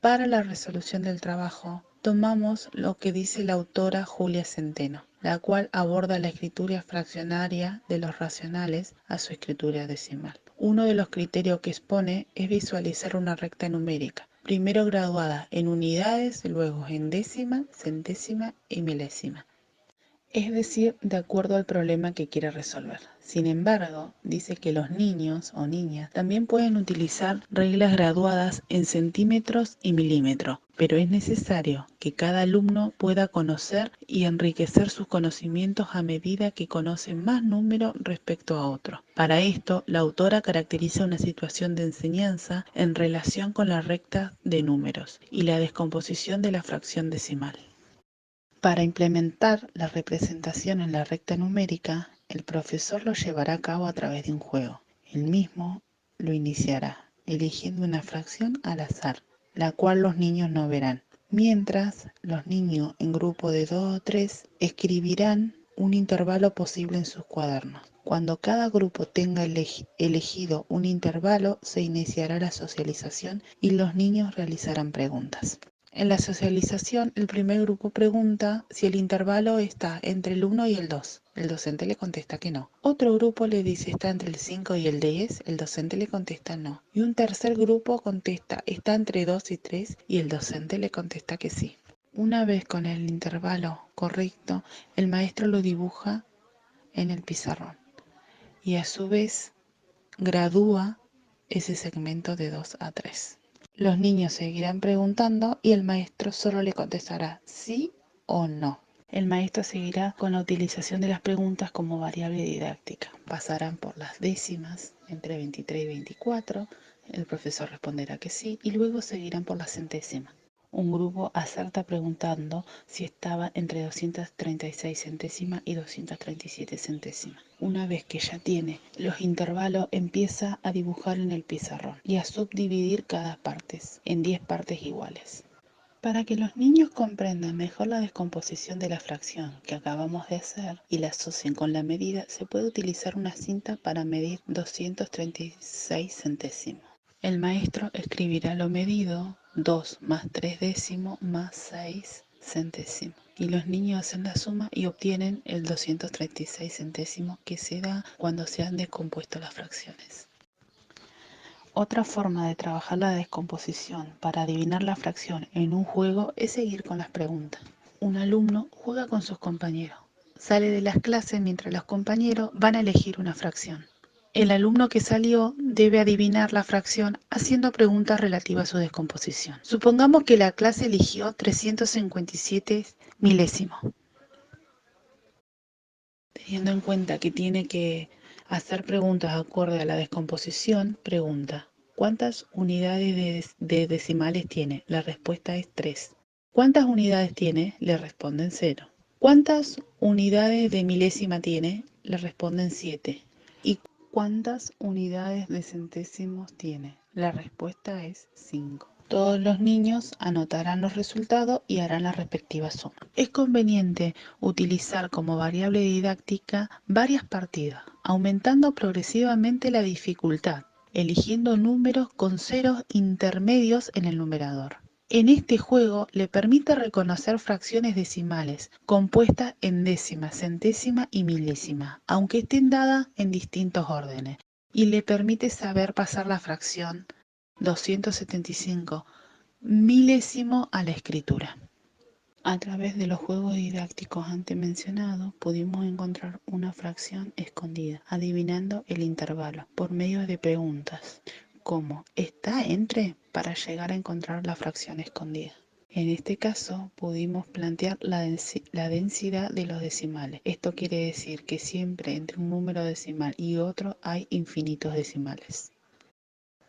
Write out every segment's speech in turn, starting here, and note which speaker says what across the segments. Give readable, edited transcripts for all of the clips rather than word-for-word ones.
Speaker 1: Para la resolución del trabajo, tomamos lo que dice la autora Julia Centeno, la cual aborda la escritura fraccionaria de los racionales a su escritura decimal. Uno de los criterios que expone es visualizar una recta numérica, primero graduada en unidades, luego en décima, centésima y milésima, es decir, de acuerdo al problema que quiere resolver. Sin embargo, dice que los niños o niñas también pueden utilizar reglas graduadas en centímetros y milímetros, pero es necesario que cada alumno pueda conocer y enriquecer sus conocimientos a medida que conoce más número respecto a otro. Para esto, la autora caracteriza una situación de enseñanza en relación con la recta de números y la descomposición de la fracción decimal. Para implementar la representación en la recta numérica, el profesor lo llevará a cabo a través de un juego. Él mismo lo iniciará, eligiendo una fracción al azar, la cual los niños no verán. Mientras, los niños en grupo de 2 o 3 escribirán un intervalo posible en sus cuadernos. Cuando cada grupo tenga elegido un intervalo, se iniciará la socialización y los niños realizarán preguntas. En la socialización, el primer grupo pregunta si el intervalo está entre el 1 y el 2. El docente le contesta que no. Otro grupo le dice está entre el 5 y el 10. El docente le contesta no. Y un tercer grupo contesta está entre 2 y 3 y el docente le contesta que sí. Una vez con el intervalo correcto, el maestro lo dibuja en el pizarrón y a su vez gradúa ese segmento de 2 a 3. Los niños seguirán preguntando y el maestro solo le contestará sí o no. El maestro seguirá con la utilización de las preguntas como variable didáctica. Pasarán por las décimas entre 23 y 24. El profesor responderá que sí y luego seguirán por las centésimas. Un grupo acerta preguntando si estaba entre 236 centésimas y 237 centésimas. Una vez que ya tiene los intervalos, empieza a dibujar en el pizarrón y a subdividir cada parte en 10 partes iguales. Para que los niños comprendan mejor la descomposición de la fracción que acabamos de hacer y la asocien con la medida, se puede utilizar una cinta para medir 236 centésimos. El maestro escribirá lo medido, 2 más 3 décimos más 6 centésimos. Y los niños hacen la suma y obtienen el 236 centésimos que se da cuando se han descompuesto las fracciones. Otra forma de trabajar la descomposición para adivinar la fracción en un juego es seguir con las preguntas. Un alumno juega con sus compañeros. Sale de las clases mientras los compañeros van a elegir una fracción. El alumno que salió debe adivinar la fracción haciendo preguntas relativas a su descomposición. Supongamos que la clase eligió 357 milésimos. Teniendo en cuenta que tiene que hacer preguntas acorde a la descomposición, pregunta: ¿cuántas unidades de decimales tiene? La respuesta es 3. ¿Cuántas unidades tiene? Le responden 0. ¿Cuántas unidades de milésima tiene? Le responden 7. ¿Y cuántas unidades de centésimos tiene? La respuesta es 5. Todos los niños anotarán los resultados y harán la respectiva suma. Es conveniente utilizar como variable didáctica varias partidas, aumentando progresivamente la dificultad, eligiendo números con ceros intermedios en el numerador. En este juego le permite reconocer fracciones decimales compuestas en décima, centésima y milésima, aunque estén dadas en distintos órdenes, y le permite saber pasar la fracción 275 milésimo a la escritura. A través de los juegos didácticos antes mencionados, pudimos encontrar una fracción escondida, adivinando el intervalo por medio de preguntas, como ¿está entre? Para llegar a encontrar la fracción escondida. En este caso, pudimos plantear la densidad de los decimales. Esto quiere decir que siempre entre un número decimal y otro hay infinitos decimales.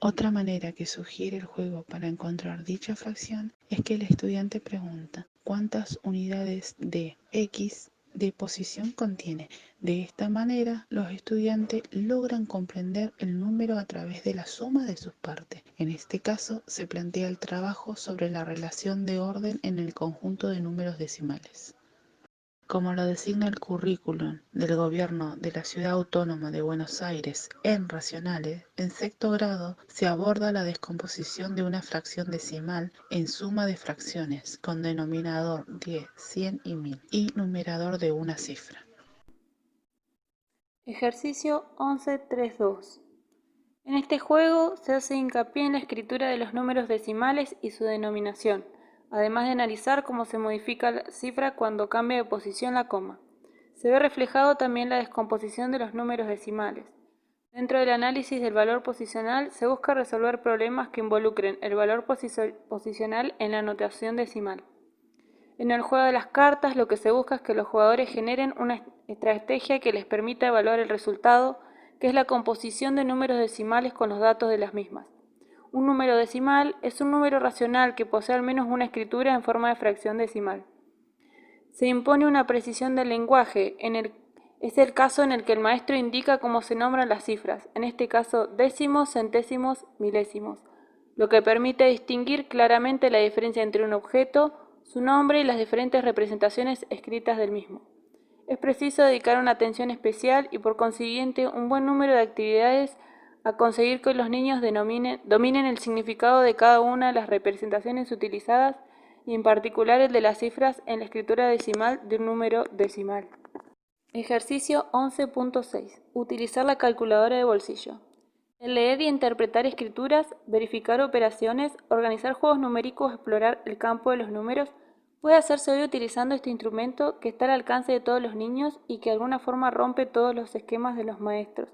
Speaker 1: Otra manera que sugiere el juego para encontrar dicha fracción es que el estudiante pregunta ¿cuántas unidades de X de posición contiene? De esta manera, los estudiantes logran comprender el número a través de la suma de sus partes. En este caso, se plantea el trabajo sobre la relación de orden en el conjunto de números decimales. como lo designa el currículum del Gobierno de la Ciudad Autónoma de Buenos Aires en racionales, en sexto grado se aborda la descomposición de una fracción decimal en suma de fracciones con denominador 10, 100 y 1000 y numerador de una cifra.
Speaker 2: Ejercicio 11.3.2. En este juego se hace hincapié en la escritura de los números decimales y su denominación, además de analizar cómo se modifica la cifra cuando cambia de posición la coma. Se ve reflejado también la descomposición de los números decimales. Dentro del análisis del valor posicional se busca resolver problemas que involucren el valor posicional en la notación decimal. En el juego de las cartas lo que se busca es que los jugadores generen una estrategia que les permita evaluar el resultado, que es la composición de números decimales con los datos de las mismas. Un número decimal es un número racional que posee al menos una escritura en forma de fracción decimal. Se impone una precisión del lenguaje, es el caso en el que el maestro indica cómo se nombran las cifras, en este caso décimos, centésimos, milésimos, lo que permite distinguir claramente la diferencia entre un objeto, su nombre y las diferentes representaciones escritas del mismo. Es preciso dedicar una atención especial y por consiguiente un buen número de actividades a conseguir que los niños dominen el significado de cada una de las representaciones utilizadas y en particular el de las cifras en la escritura decimal de un número decimal. Ejercicio 11.6. Utilizar la calculadora de bolsillo. El leer y interpretar escrituras, verificar operaciones, organizar juegos numéricos, explorar el campo de los números, puede hacerse hoy utilizando este instrumento que está al alcance de todos los niños y que de alguna forma rompe todos los esquemas de los maestros,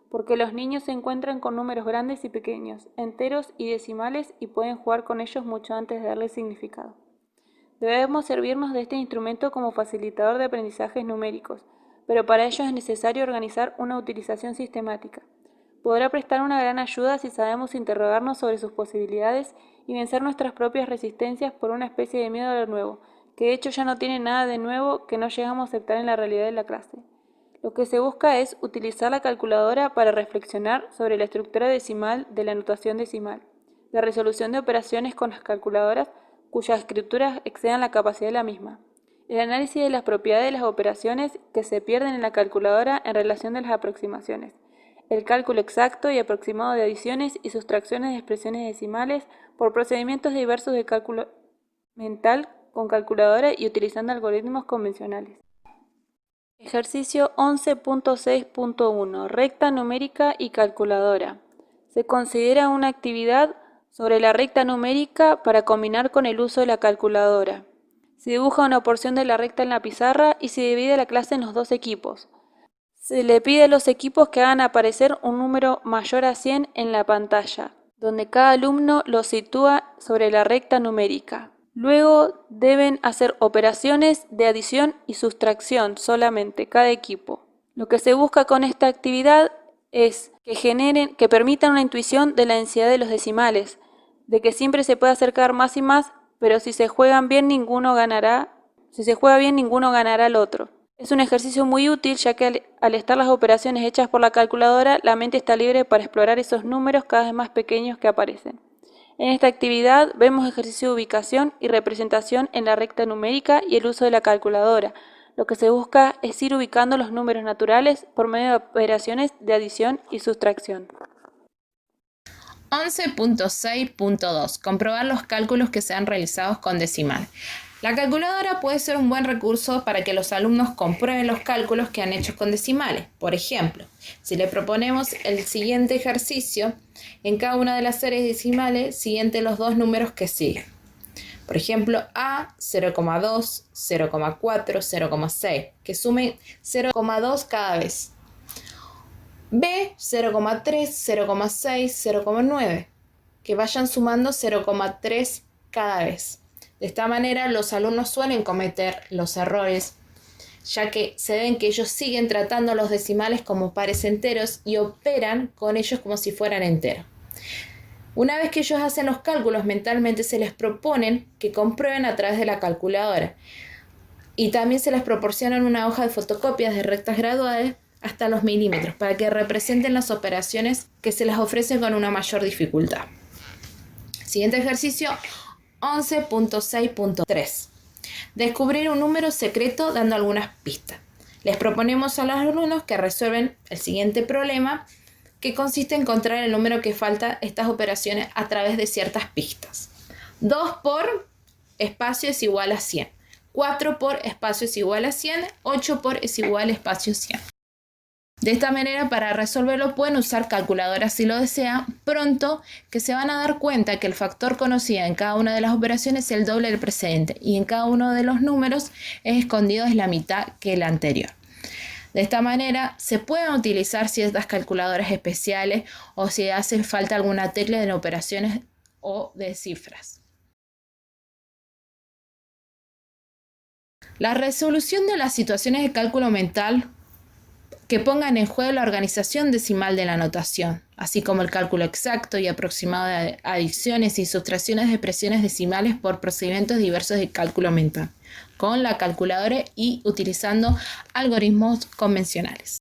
Speaker 2: porque los niños se encuentran con números grandes y pequeños, enteros y decimales y pueden jugar con ellos mucho antes de darle significado. Debemos servirnos de este instrumento como facilitador de aprendizajes numéricos, pero para ello es necesario organizar una utilización sistemática. Podrá prestar una gran ayuda si sabemos interrogarnos sobre sus posibilidades y vencer nuestras propias resistencias por una especie de miedo a lo nuevo, que de hecho ya no tiene nada de nuevo que no llegamos a aceptar en la realidad de la clase. Lo que se busca es utilizar la calculadora para reflexionar sobre la estructura decimal de la notación decimal, la resolución de operaciones con las calculadoras cuyas escrituras excedan la capacidad de la misma, el análisis de las propiedades de las operaciones que se pierden en la calculadora en relación de las aproximaciones, el cálculo exacto y aproximado de adiciones y sustracciones de expresiones decimales por procedimientos diversos de cálculo mental con calculadora y utilizando algoritmos convencionales. Ejercicio 11.6.1. Recta numérica y calculadora. Se considera una actividad sobre la recta numérica para combinar con el uso de la calculadora. Se dibuja una porción de la recta en la pizarra y se divide la clase en los dos equipos. Se le pide a los equipos que hagan aparecer un número mayor a 100 en la pantalla, donde cada alumno lo sitúa sobre la recta numérica. Luego deben hacer operaciones de adición y sustracción solamente, cada equipo. Lo que se busca con esta actividad es que permitan una intuición de la densidad de los decimales, de que siempre se puede acercar más y más, pero si se juega bien ninguno ganará al otro. Es un ejercicio muy útil ya que al estar las operaciones hechas por la calculadora, la mente está libre para explorar esos números cada vez más pequeños que aparecen. En esta actividad vemos ejercicio de ubicación y representación en la recta numérica y el uso de la calculadora. Lo que se busca es ir ubicando los números naturales por medio de operaciones de adición y sustracción.
Speaker 3: 11.6.2. Comprobar los cálculos que sean realizados con decimal. La calculadora puede ser un buen recurso para que los alumnos comprueben los cálculos que han hecho con decimales. Por ejemplo, si le proponemos el siguiente ejercicio, en cada una de las series decimales, siguiente los dos números que siguen. Por ejemplo, A, 0,2, 0,4, 0,6, que sumen 0,2 cada vez. B, 0,3, 0,6, 0,9, que vayan sumando 0,3 cada vez. De esta manera, los alumnos suelen cometer los errores, ya que se ven que ellos siguen tratando los decimales como pares enteros y operan con ellos como si fueran enteros. Una vez que ellos hacen los cálculos mentalmente, se les proponen que comprueben a través de la calculadora. Y también se les proporcionan una hoja de fotocopias de rectas graduadas hasta los milímetros, para que representen las operaciones que se les ofrecen con una mayor dificultad. Siguiente ejercicio, 11.6.3. Descubrir un número secreto dando algunas pistas. Les proponemos a los alumnos que resuelven el siguiente problema, que consiste en encontrar el número que falta estas operaciones a través de ciertas pistas. 2 por espacio es igual a 100. 4 por espacio es igual a 100. 8 por es igual a espacio 100. De esta manera, para resolverlo pueden usar calculadoras si lo desean, pronto que se van a dar cuenta que el factor conocido en cada una de las operaciones es el doble del precedente y en cada uno de los números escondido es la mitad que el anterior. De esta manera se pueden utilizar ciertas calculadoras especiales o si hace falta alguna tecla de operaciones o de cifras. La resolución de las situaciones de cálculo mental que pongan en juego la organización decimal de la notación, así como el cálculo exacto y aproximado de adiciones y sustracciones de expresiones decimales por procedimientos diversos de cálculo mental, con la calculadora y utilizando algoritmos convencionales.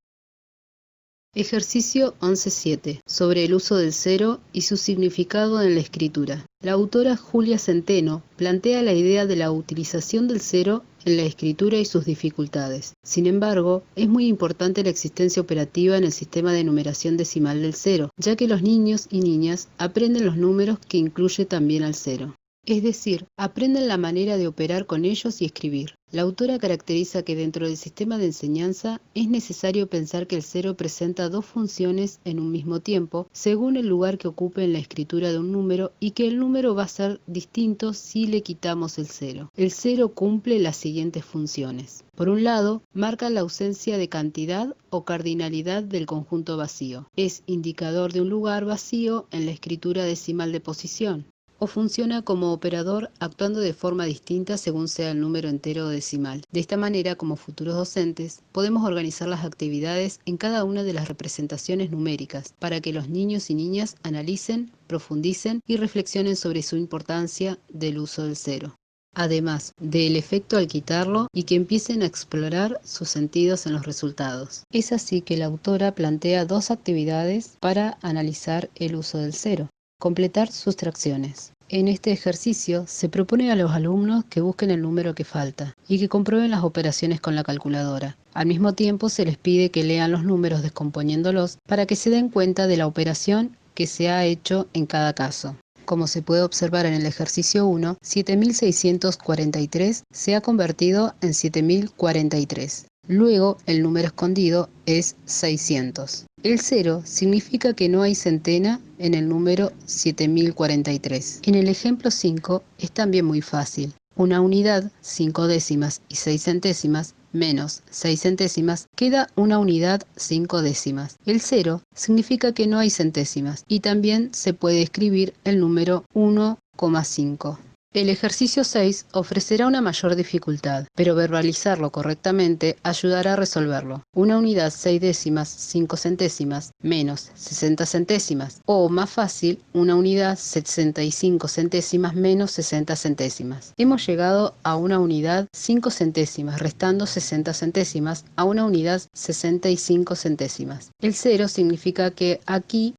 Speaker 4: Ejercicio 11.7. Sobre el uso del cero y su significado en la escritura. La autora Julia Centeno plantea la idea de la utilización del cero en la escritura y sus dificultades. Sin embargo, es muy importante la existencia operativa en el sistema de numeración decimal del cero, ya que los niños y niñas aprenden los números que incluye también al cero. Es decir, aprenden la manera de operar con ellos y escribir. La autora caracteriza que dentro del sistema de enseñanza es necesario pensar que el cero presenta dos funciones en un mismo tiempo, según el lugar que ocupe en la escritura de un número, y que el número va a ser distinto si le quitamos el cero. El cero cumple las siguientes funciones. Por un lado, marca la ausencia de cantidad o cardinalidad del conjunto vacío. Es indicador de un lugar vacío en la escritura decimal de posición. O funciona como operador actuando de forma distinta según sea el número entero o decimal. De esta manera, como futuros docentes, podemos organizar las actividades en cada una de las representaciones numéricas para que los niños y niñas analicen, profundicen y reflexionen sobre su importancia del uso del cero. Además del efecto al quitarlo y que empiecen a explorar sus sentidos en los resultados. Es así que la autora plantea dos actividades para analizar el uso del cero. Completar sustracciones. En este ejercicio se propone a los alumnos que busquen el número que falta y que comprueben las operaciones con la calculadora. Al mismo tiempo se les pide que lean los números descomponiéndolos para que se den cuenta de la operación que se ha hecho en cada caso. Como se puede observar en el ejercicio 1, 7.643 se ha convertido en 7.043. Luego, el número escondido es 600. El cero significa que no hay centena en el número 7043. En el ejemplo 5 es también muy fácil. Una unidad, 5 décimas y 6 centésimas, menos 6 centésimas, queda una unidad 5 décimas. El cero significa que no hay centésimas y también se puede escribir el número 1,5. El ejercicio 6 ofrecerá una mayor dificultad, pero verbalizarlo correctamente ayudará a resolverlo. Una unidad 6 décimas, 5 centésimas, menos 60 centésimas. O, más fácil, una unidad 65 centésimas menos 60 centésimas. Hemos llegado a una unidad 5 centésimas, restando 60 centésimas, a una unidad 65 centésimas. El cero significa que aquí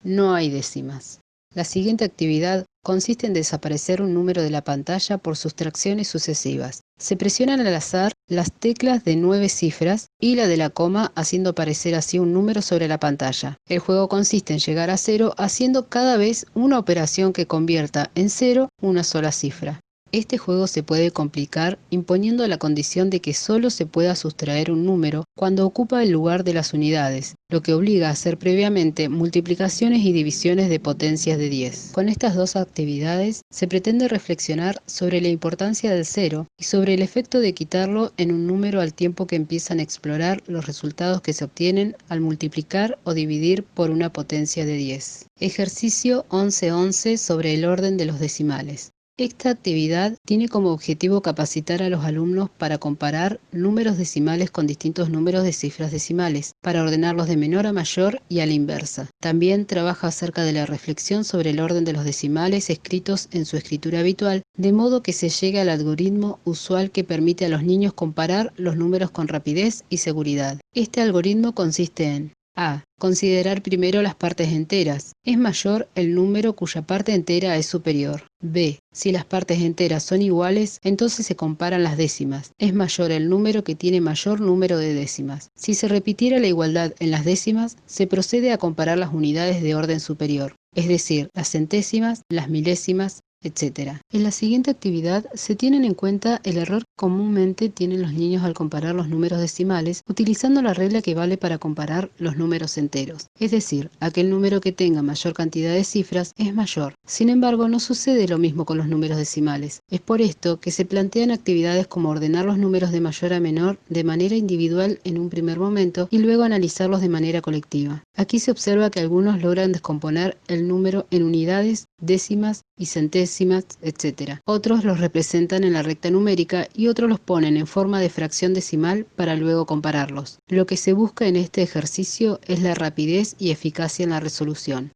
Speaker 4: no hay décimas. La siguiente actividad consiste en desaparecer un número de la pantalla por sustracciones sucesivas. Se presionan al azar las teclas de 9 cifras y la de la coma, haciendo aparecer así un número sobre la pantalla. El juego consiste en llegar a 0 haciendo cada vez una operación que convierta en 0 una sola cifra. Este juego se puede complicar imponiendo la condición de que solo se pueda sustraer un número cuando ocupa el lugar de las unidades, lo que obliga a hacer previamente multiplicaciones y divisiones de potencias de 10. Con estas dos actividades se pretende reflexionar sobre la importancia del cero y sobre el efecto de quitarlo en un número al tiempo que empiezan a explorar los resultados que se obtienen al multiplicar o dividir por una potencia de 10. Ejercicio 11.11 sobre el orden de los decimales. Esta actividad tiene como objetivo capacitar a los alumnos para comparar números decimales con distintos números de cifras decimales, para ordenarlos de menor a mayor y a la inversa. También trabaja acerca de la reflexión sobre el orden de los decimales escritos en su escritura habitual, de modo que se llegue al algoritmo usual que permite a los niños comparar los números con rapidez y seguridad. Este algoritmo consiste en A. Considerar primero las partes enteras. Es mayor el número cuya parte entera es superior. B. Si las partes enteras son iguales, entonces se comparan las décimas. Es mayor el número que tiene mayor número de décimas. Si se repitiera la igualdad en las décimas, se procede a comparar las unidades de orden superior, es decir, las centésimas, las milésimas, etc. En la siguiente actividad se tienen en cuenta el error que comúnmente tienen los niños al comparar los números decimales utilizando la regla que vale para comparar los números enteros. Es decir, aquel número que tenga mayor cantidad de cifras es mayor. Sin embargo, no sucede lo mismo con los números decimales. Es por esto que se plantean actividades como ordenar los números de mayor a menor de manera individual en un primer momento y luego analizarlos de manera colectiva. Aquí se observa que algunos logran descomponer el número en unidades, décimas y centésimas, etc. Otros los representan en la recta numérica y otros los ponen en forma de fracción decimal para luego compararlos. Lo que se busca en este ejercicio es la rapidez y eficacia en la resolución.